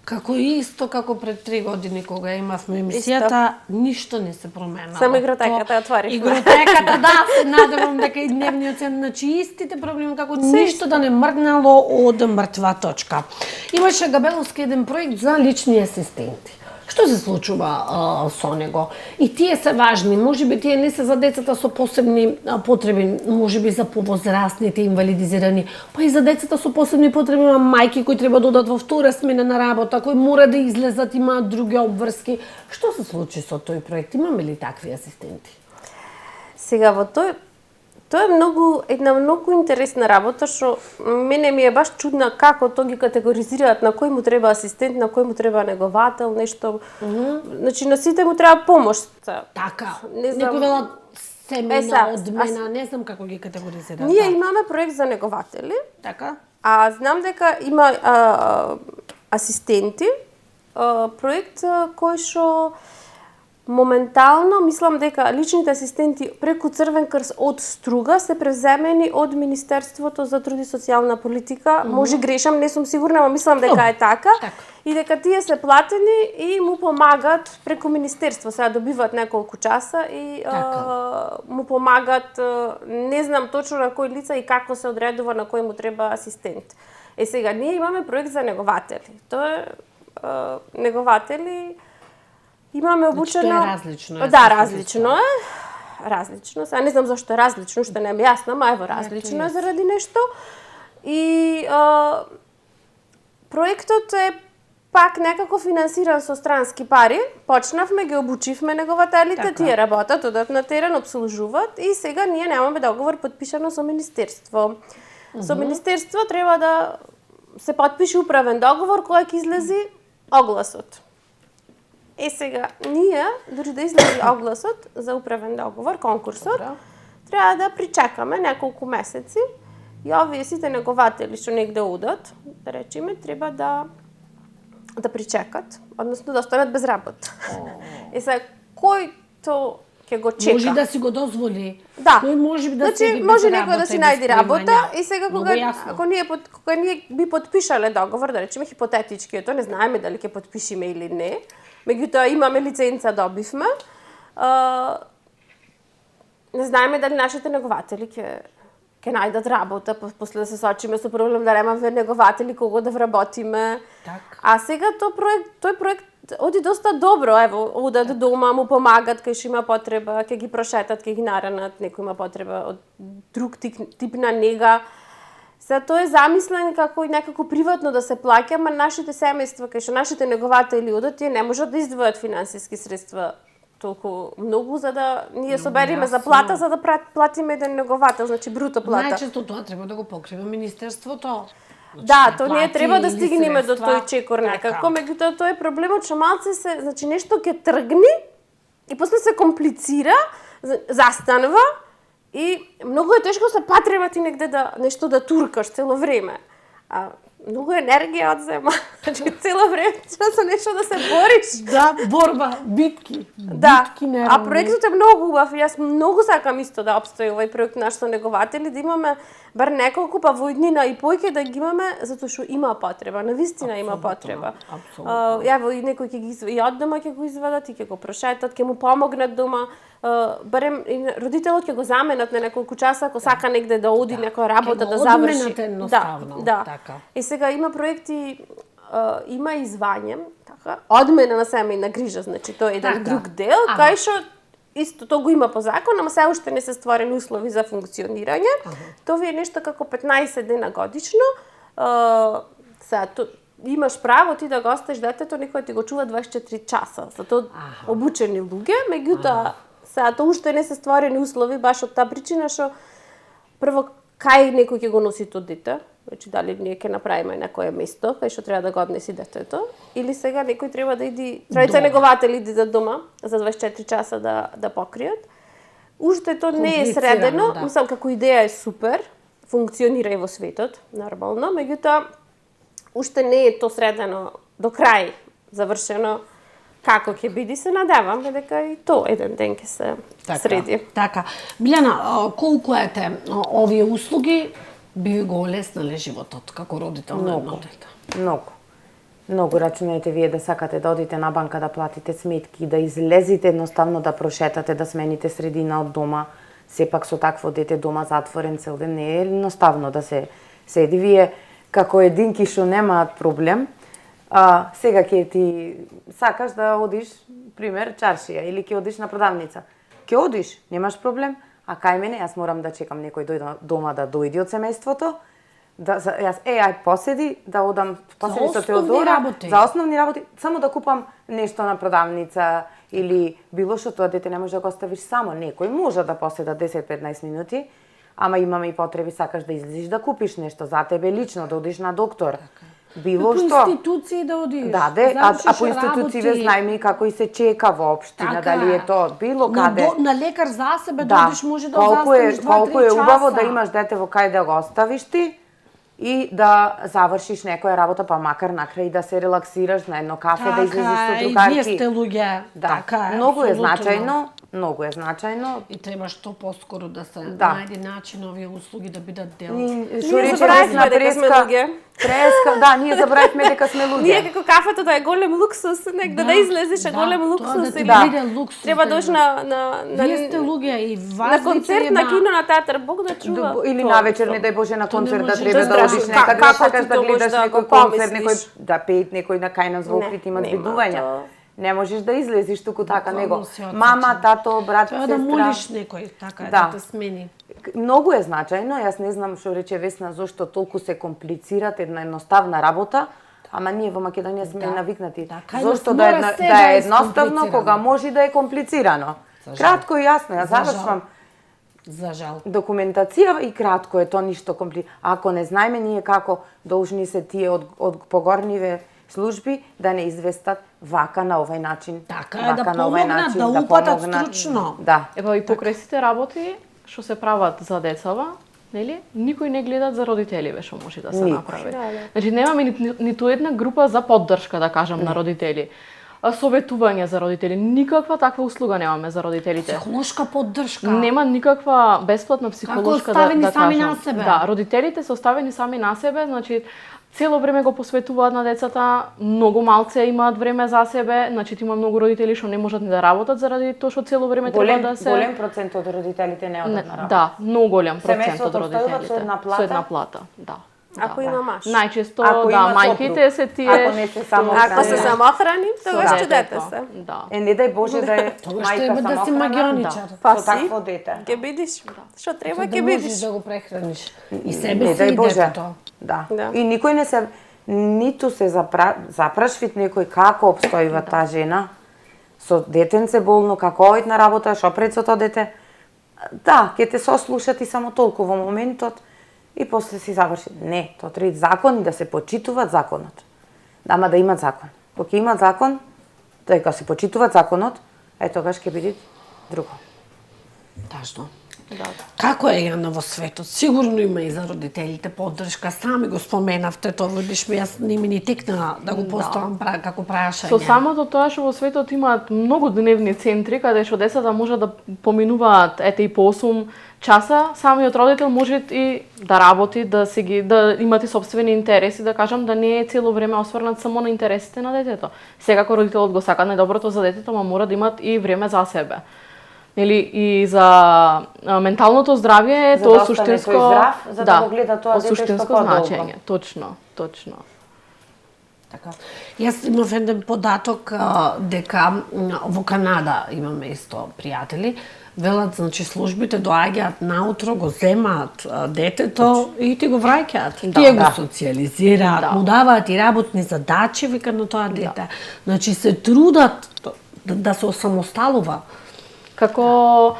Како исто како пред 3 години кога имавме емисијата, ништо не се променало. Само игротеката ја отворивме. Игротеката, да, се надевам дека и дневниот цен, значи истите проблеми, како ништо да не мрднало од мртва точка. Имаше Габеловски еден проект за лични асистенти. Што се случува со него? И тие се важни, можеби тие не се за децата со посебни потреби, можеби за повозрастните инвалидизирани, па и за децата со посебни потреби, има мајки кои треба да одат во втора смена на работа, кои мора да излезат, имаат други обврски. Што се случи со тој проект? Имаме ли такви асистенти? Сега во тоа е една многу интересна работа што мене ми е баш чудна како тоа ги категоризираат на кој му треба асистент, на кој му треба неговател, нешто. Значи на сите му треба помош. Така, Не знам. некој велат семена, сега, одмена, не знам како ги категоризираат. Ние имаме проект за негователи, Така? а знам дека има асистенти проект кој што моментално мислам дека личните асистенти преку Црвен крст од Струга се превземени од Министерството за труд и социјална политика. Може грешам, не сум сигурна, но мислам дека е така. И дека тие се платени и му помагат преку Министерство. Сега добиваат неколку часа и му помагат, не знам точно на кој лица и како се одредува на кој му треба асистент. Сега, ние имаме проект за негователи. Тоа е негователи. Имаме обучено... Значи, тоа е различно. Да, различно е. Различно. Сега не знам зашто е различно, што не ми е јасно, ама ево различно е заради нешто. И проектот е пак некако финансиран со странски пари. Почнавме, ги обучивме негователите, тие работат, одат на терен, обслужуваат и сега ние немаме договор подпишано со Министерство. Со Министерство треба да се подпише управен договор кој ќе излези огласот. Сега, ние, дори да излезе огласот за управен договор, конкурсот, треба да причекаме неколку месеци и овие сите негователи што негде одат, да речеме, треба да причекат, односно да останат без работа. Сега, кој то ќе го чека? Може да си го дозволи. Да. Кој може да значи, седи може без некој да работа си и без најди работа примања. и сега кога ние би подпишале договор, да речеме хипотетички, тоа не знаеме дали ќе подпишиме или не. Меѓутоа имаме лиценца, добивме. Не знаеме дали нашите негователи ќе најдат работа, после да се сочиме со проблем да немаме негователи кого да вработиме. А сега тој проект оди доста добро, ево, одат дома, му помагат кај што има потреба, ќе ги прошетат, ќе ги наранат, некој има потреба од друг тип на нега. Сега тоа е замислен како некако приватно да се плаќа, ама нашите семејства, кај што нашите негователи одат, тие не можат да издвојат финансиски средства толку многу за да ние собериме за плата, за да платиме еден неговател, значи бруто плата. Најчесто тоа треба да го покрива Министерството. Да, тоа ние треба да стигнеме до тој чекор некако, меѓутоа тоа е проблемот што малце се, значи нешто ќе тргни и после се комплицира, застанува и многу е тешко се потреба ти негде да нешто да туркаш цело време. Многу енергија одзема. Значи цело време со нешто да се бориш. Да, борба, битки. Да, битки нервни. а проектот е многу убав. Јас многу сакам исто да обстои овој проект наш со негователи, да имаме бар неколку, па во иднина и поќе да ги имаме, затоа што има потреба, навистина има потреба. Јаво и некој ќе ги извади, и од дома ќе го извадат, и ќе го прошетат, ќе му помогнат дома. Барем родителот ќе го заменат на неколку часа ако сака негде да оди некоја работа да заврши. Да. И сега има проекти, има и звање, така, одмена на семејна грижа, значи тоа е еден друг дел, кај што исто тоа го има по закон, ама се уште не се створени услови за функционирање. Тоа е нешто како 15 дена годишно. Сега имаш право ти да го оставиш детето, некој ти го чува 24 часа. За тоа обучени луѓе, меѓутоа сега тоа уште не се створени услови баш од таа причина што прво кај некој ќе го носи тоа дете, значи дали ние ќе направиме некое место кај што треба да го однеси детето, или сега некој треба да иди, тројца негователи идат дома за 24 часа да покријат. Уште тоа не е средено, мислам како идеја е супер, функционира и во светот, нормално, меѓутоа уште не е тоа средено до крај завршено. Како ќе биде, се надевам дека и тоа еден ден ќе се среди. Така. Билјана, колку ете овие услуги би го олеснале животот како родител на едно дете? Многу. Многу рачунајте вие да сакате да одите на банка да платите сметки, да излезете едноставно да прошетате, да смените средина од дома. Сепак со такво дете дома затворен цел ден не е едноставно да се седи. Вие како единки што немаат проблем, сега ќе ти сакаш да одиш, пример, чаршија или ќе одиш на продавница. Ќе одиш, немаш проблем, а кај мене јас морам да чекам некој дома да дојде од семејството, ај поседи, да одам поседи со Теодора, за основни работи, само да купам нешто на продавница или било што, тоа дете не може да го оставиш само, некој може да поседа 10-15 минути, ама имаме и потреби, сакаш да излезиш да купиш нешто за тебе лично, да одиш на доктор. Било што. По институции да одиш. Да, а по институциите знаеме и како и се чека во општина, дали е тоа било каде. На лекар за себе да одиш може да застанеш 2-3 часа. Колку е убаво да имаш дете во кај да го оставиш ти и да завршиш некоја работа, па макар накрај да се релаксираш на едно кафе, да излезеш со и другарки. вие сте луѓе, Да, така е. многу е апсолутно. значајно, многу е значајно. И треба што поскоро да се Да. најде начин овие услуги да бидат дел. Што Ние рече заборавивме Весна дека сме Преска, луѓе. да, ние заборавивме дека сме луѓе. Ние како кафето да е голем луксус, негде да излезеш е голем тоа луксус да ти или биде луксус. треба да дош е. на Вие сте луѓе и вас на концерт, ви на треба- кино, на театар, Бог да чува. Или Тоа навечер, што. не дај Боже, на То не концерт да може треба да да збораш. одиш Како некаде, да сакаш ти да то гледаш можеш да некој го концерт, помислиш? некој да пеет некој на кај нас во Не, Охрид имат нема збедувања. тоа. Не можеш да излезеш туку така, Буквално него си отсечен. мама, тато, брат, Треба да сестра. молиш некој, така е, Да. да те смени. Многу е значајно, јас не знам што рече Весна, зошто толку се комплицират една едноставна работа, ама ние во Македонија сме Да. навикнати. Да, кај Зошто нас да е, мора се да да е е едноставно скомплицирано. кога може да е комплицирано. Кратко и јасно, ја За жал. завршвам За жал. документација и кратко е тоа ништо Ако не знаеме ние како должни се тие од погорниве служби да не известат вака на овај начин. Така е, да вака на овај помогнат, начин, да упатат помогнат. стручно. Да. Ева и покрај сите работи што се прават за децава, нели? Никој не гледат за родителиве што може да се Никој. направи. Да. Значи немаме ниту една група за поддршка, да кажам, на родители. Советување за родители, никаква таква услуга немаме за родителите. Психолошка поддршка. Нема никаква бесплатна психолошка оставени да сами кажам. на себе. Да, родителите се оставени сами на себе, значи цело време го посветуваат на децата, многу малце имаат време за себе, значи има многу родители што не можат ни да работат заради тоа што цело време треба да се Голем процент од родителите не одат на работа. Да, многу голем процент Семејството од родителите. оставува со една плата? Со една плата, да. Ако има маш. Најчесто, Ако да, има мајките сопруг. се тие Ако не се само Ако се Да. самохрани, тогаш со ќе дете детето. се. Да. Не дај Боже да е Тогаш мајка треба да си самохрана, магионичар. Па со си. такво дете. Ќе бидиш. Што треба, Да ќе можеш бидиш. да го прехраниш. И Не себе си дај и Боже. детето. Да. Да. И никој не се ниту се запрашвит некој како обстојува таа жена со детенце болно, како оид на работа, што пред со тоа дете. Да, ќе те сослушат и само толку во моментот и после си заврши. Не, тоа треба закон и да се почитуваат законот. Ама да имат закон. Кога ќе имат закон, дека се почитуваат законот, тогаш ќе биде друго. Тажно. Да. Како е Јана во светот? Сигурно има и за родителите поддршка. Сами го споменавте тоа, видиш ми, јас не ми ни текна да го поставам како прашање. Со самото тоа што во светот имаат многу дневни центри каде што децата можат да поминуваат ете и по 8 часа, самиот родител може и да работи, да имате собствени интереси, да кажам, да не е цело време осврнат само на интересите на детето. Секако родителот го сака најдоброто за детето, ама мора да имат и време за себе. Нели и за менталното здравје е За тоа да остане суштинско тој здрав, за да го гледа тоа од дете што суштинско подолго. значење. Точно. Така. Јас имав еден податок дека во Канада имаме исто пријатели, велат, значи службите доаѓаат наутро, го земаат детето и ти го враќаат. Тие го социјализираат, Да. му даваат и работни задачи вика на тоа дете. Значи се трудат да се осамосталува. Како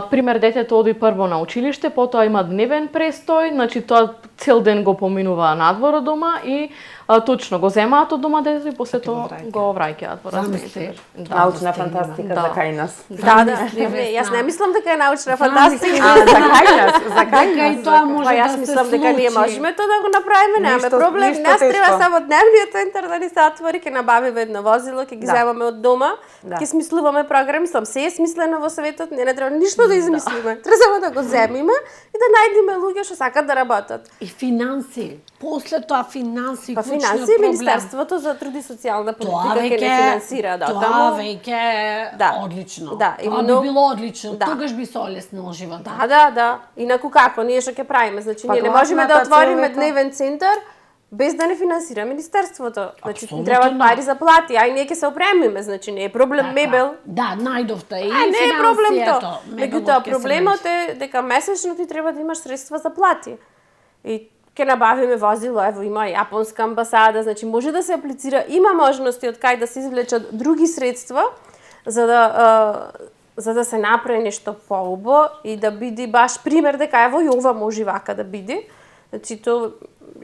пример, детето оди прво на училиште, потоа има дневен престој, значи тоа цел ден го поминува надвор од дома и точно го земаат од дома детето и после тоа го враќаат во Замисли. Да. Научна фантастика Да. за кај нас. Да, Замисли, не, јас Весна. не мислам дека е научна А, фантастика. за кај нас, за кај Дека и нас. тоа може Па јас да се мислам дека ние случи. можеме тоа да го направиме, немаме Ништо- проблем. ништо Нас треба тешко. само дневниот центар да ни се отвори, ќе набавиме едно возило, ќе ги Да. земаме од дома, Да. ќе смислуваме програми, сам се е смислено во светот, не треба ништо да измислиме. Треба само да го земиме и да најдеме луѓе што сакаат да работат. И финанси. После тоа финанси, Па клучниот финансии, проблем. Министерството за труд и социјална Тоа политика ќе не веќе, финансира, да, тоа таму. веќе е Да. одлично. Да, и Тоа би многу- било одлично. Да. Тогаш би се олеснил животот. Да. Инаку како, ние што ќе правиме? Значи, Па ние не тоа можеме да сметат отвориме целото. дневен центар без да не финансира Министерството. Значи, Апсолутно требаат не. пари за плати, ај ние ќе се опремиме, значи не е проблем мебел. Да, најдовте и Не е проблем финансието. тоа. Мебелот Меѓутоа ќе се проблемот е дека месечно ти треба да имаш средства за плати. И ќе набавиме возило, ево има јапонска амбасада, значи може да се аплицира, има можности од кај да се извлечат други средства за да се направи нешто поубаво и да биде баш пример дека ево и ова може вака да биде. Значи тоа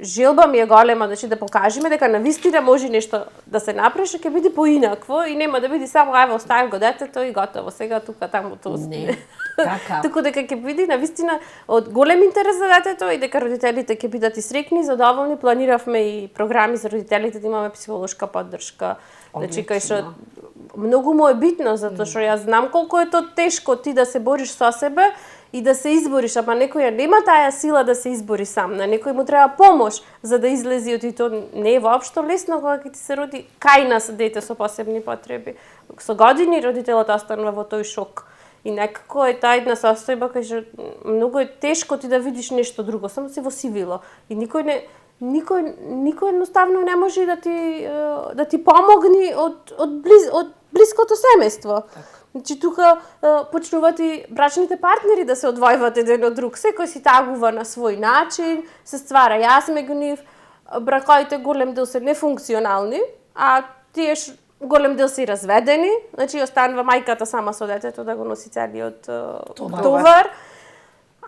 желба ми е голема, значи да покажеме дека навистина може нешто да се направи, ќе биде поинакво и нема да биде само ајде оставим го детето и готово, сега тука таму тоа. Не, така. Туку дека ќе биде навистина од голем интерес за детето и дека родителите ќе бидат и среќни, задоволни. Планиравме и програми за родителите да имаме психолошка поддршка. Значи кај што многу му е битно затоа што јас знам колку е тоа тешко ти да се бориш со себе и да се избориш, ама некој нема таа сила да се избори сам. На некој му треба помош за да излези од тоа. Не е воопшто лесно кога ќе ти се роди кај нас дете со посебни потреби. Со години родителот останува во тој шок. И некако е таа една состојба кај што многу е тешко ти да видиш нешто друго, само си во сивило. И никој едноставно не може да ти помогне од блиското семејство. Значи тука почнуваат и брачните партнери да се одвојуваат еден од друг. Секој си тагува на свој начин, се ствара јас меѓу нив. Бракоите голем дел се нефункционални, а тие голем дел се разведени. Значи останува мајката сама со детето да го носи целиот товар.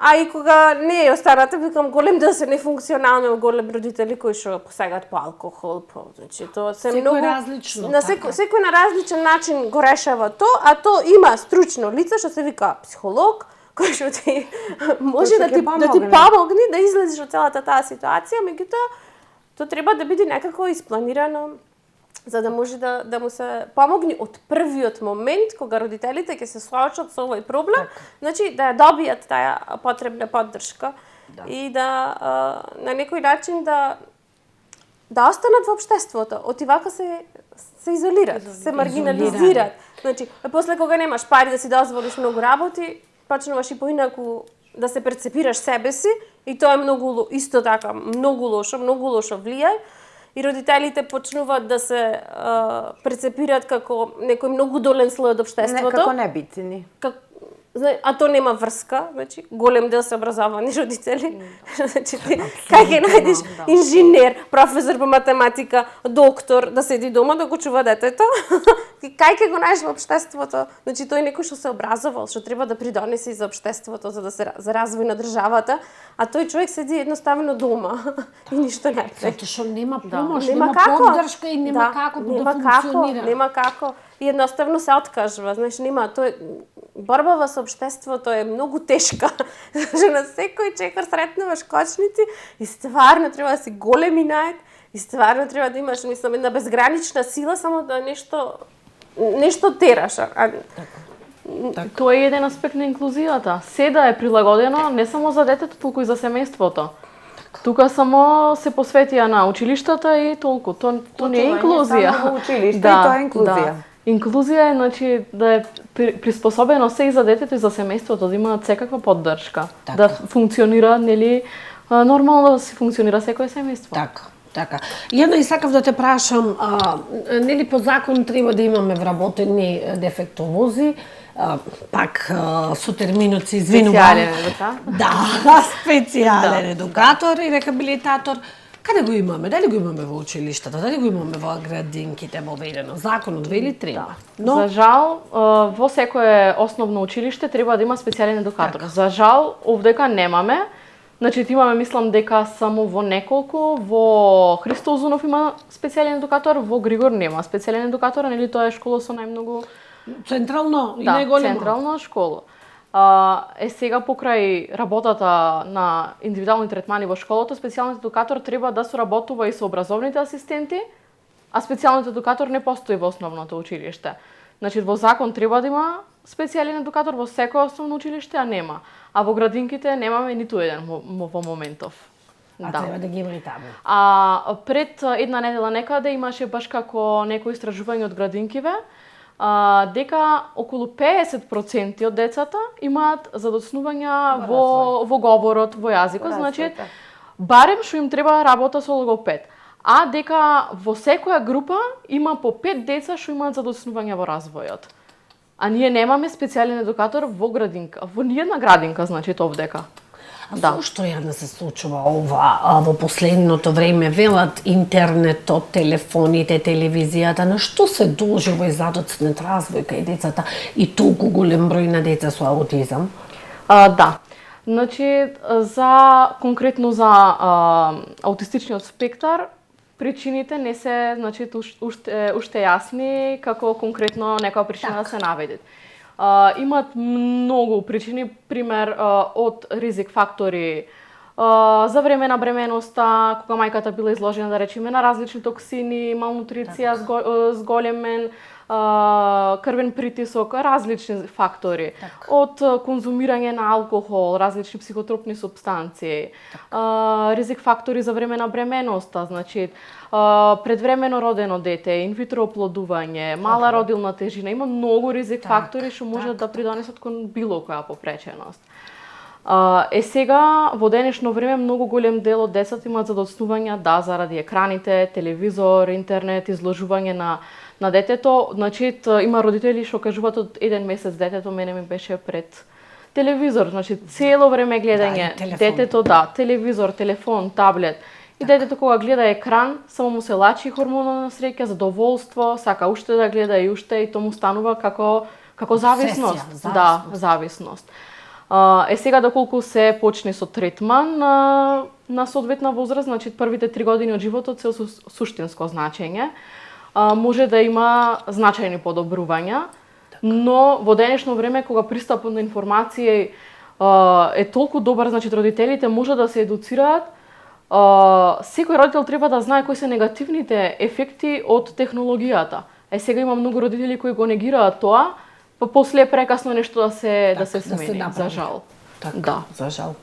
А и кога не е останата, викам, голем дел се нефункционални, голем родители кои што посегат по алкохол, значи тоа се секој многу различно. секој на различен начин го решава тоа, а тоа има стручно лице што се вика психолог, кој што ти може да ти помогне да излезеш од целата таа ситуација, меѓутоа тоа треба да биде некако испланирано за да може да му се помогне од првиот момент кога родителите ќе се соочат со овој проблем, значи да ја добијат таа потребна поддршка и да на некој начин да останат во општеството. Отивака се изолират, се маргинализират. Значи, после кога немаш пари да си дозволиш многу работи, почнуваш и поинаку да се перцепираш себе си и тоа е многу исто така, многу лошо влијае. И родителите почнуваат да се прецепираат како некој многу долен слој од општеството. Како небитни. А то нема врска, значи голем дел се образовани родители. Значи кај ќе најдеш инженер, професор по математика, доктор да седи дома да го чува детето? Кај ќе го најдеш во општеството? Значи тој некој што се образовал, што треба да придонесе за општеството за развој на државата, а тој човек седи едноставно дома и ништо не прави. Затоа што нема помош, нема поддршка и нема како да функционира. Нема како. И едноставно се откажува, знаеш, нема тоа борбава со општеството е многу тешка. Значи на секој чекор сретнуваш кочници и стварно треба да си голем и наед и стварно треба да имаш, мислам, една безгранична сила само да нешто тераш. Тоа е еден аспект на инклузијата. Се да е прилагодено не само за детето, туку и за семејството. Тука само се посветија на училиштата и толку. Тоа не е инклузија. Само во училиште и тоа е инклузија. Инклузија е, значи, да е приспособено се и за детето и за семејството, да имаат секаква поддршка, да функционира, нели, нормално да се функционира секое семејство. Така. Јадно и сакав да те прашам, нели по закон треба да имаме вработени дефектолози, пак со терминот се извинувам. Специјален едукатор. Да, специјален едукатор и рехабилитатор. Каде го имаме? Дали го имаме во училиштата? Дали го имаме во градинките воведено? Законот вели треба. Но за жал во секое основно училиште треба да има специјален едукатор. За жал овдека немаме. Значи имаме, мислам дека само во неколку, во Христо Озунов има специјален едукатор, во Григор нема специјален едукатор, нели тоа е школа со најмногу централно и најголема. Централна школа. Сега покрај работата на индивидуални третмани во школата, специјалниот едукатор треба да соработува и со образовните асистенти, а специјалниот едукатор не постои во основното училиште. Значи во закон треба да има специјален едукатор во секое основно училиште, а нема. А во градинките немаме ниту еден во моментов. Треба да ги има и таму. Пред една недела некаде имаше баш како некои истражување од градинкиве, дека околу 50% од децата имаат задоцнувања во говорот, во јазикот, значи барем што им треба работа со логопед. А дека во секоја група има по 5 деца што имаат задоцнувања во развојот. А ние немаме специјален едукатор во градинка, во ниедна градинка, значи овдека. Зошто јадна се случува ова во последното време? Велат интернетот, телефоните, телевизијата, на што се должи овој задоцнет развој кај децата и толку голем број на деца со аутизам? Да. Значи, конкретно за аутистичниот спектар, причините не се, значи, уште јасни како конкретно некоја причина да се наведат. Имат многу причини, пример од ризик фактори за време на бременоста, кога мајката била изложена, да речеме, на различни токсини, малнутриција, зголемен, крвен притисок, различни фактори. Од конзумирање на алкохол, различни психотропни супстанции, ризик фактори за време на бременоста, значи предвремено родено дете, инвитро оплодување, мала родилна тежина, има многу ризик фактори што можат да придонесат кон било која попреченост. Сега, во денешно време, многу голем дел од децата имаат задоцнувања, заради екраните, телевизор, интернет, изложување на детето. Значи, има родители што кажуваат од 1 месец детето мене ми беше пред телевизор, значи цело време гледање, детето, телевизор, телефон, таблет. И детето кога гледа екран, само му се лачи хормонална среќа, задоволство, сака уште да гледа и уште, и тоа му станува како зависност. Зависност. Сега доколку се почне со третман на соодветна возраст, значи првите 3 години од животот се суштинско значење, може да има значајни подобрувања, но во денешно време кога пристапот на информација е толку добар, значи родителите може да се едуцираат, секој родител треба да знае кои се негативните ефекти од технологијата. Сега има многу родители кои го негираат тоа, па после прекасно нешто да се смени, за жал. За жал.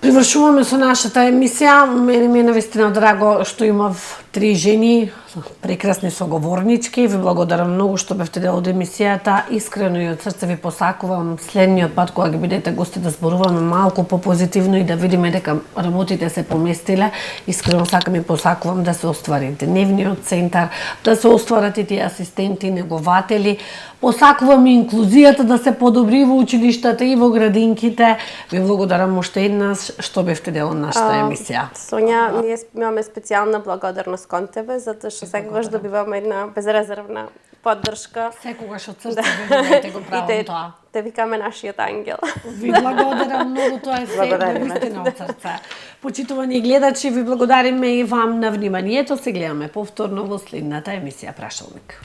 Привршуваме со нашата емисија. Мене ми е навистина драго што имав 3 жени, прекрасни соговорнички. Ви благодарам многу што бевте дел од емисијата. Искрено и од срце ви посакувам следниот пат кога ги бидете гости да зборуваме малку попозитивно и да видиме дека работите се поместиле. Искрено сакам и посакувам да се оствари дневниот центар, да се остварат и тие асистенти, негователи. Посакувам и инклузијата да се подобри во училиштата и во градинките. Ви благодарам уште еднаш што бевте дел од нашата емисија. Сонја, ние имаме специјална благодарност кон тебе, затоа што секогаш добиваме една безрезервна поддршка. Секогаш од срце ви го правам тоа. Те викаме нашиот ангел. Ви благодарам многу, тоа е се навистина од срце. Почитувани гледачи, ви благодариме и вам на вниманието. Се гледаме повторно во следната емисија Прашалник.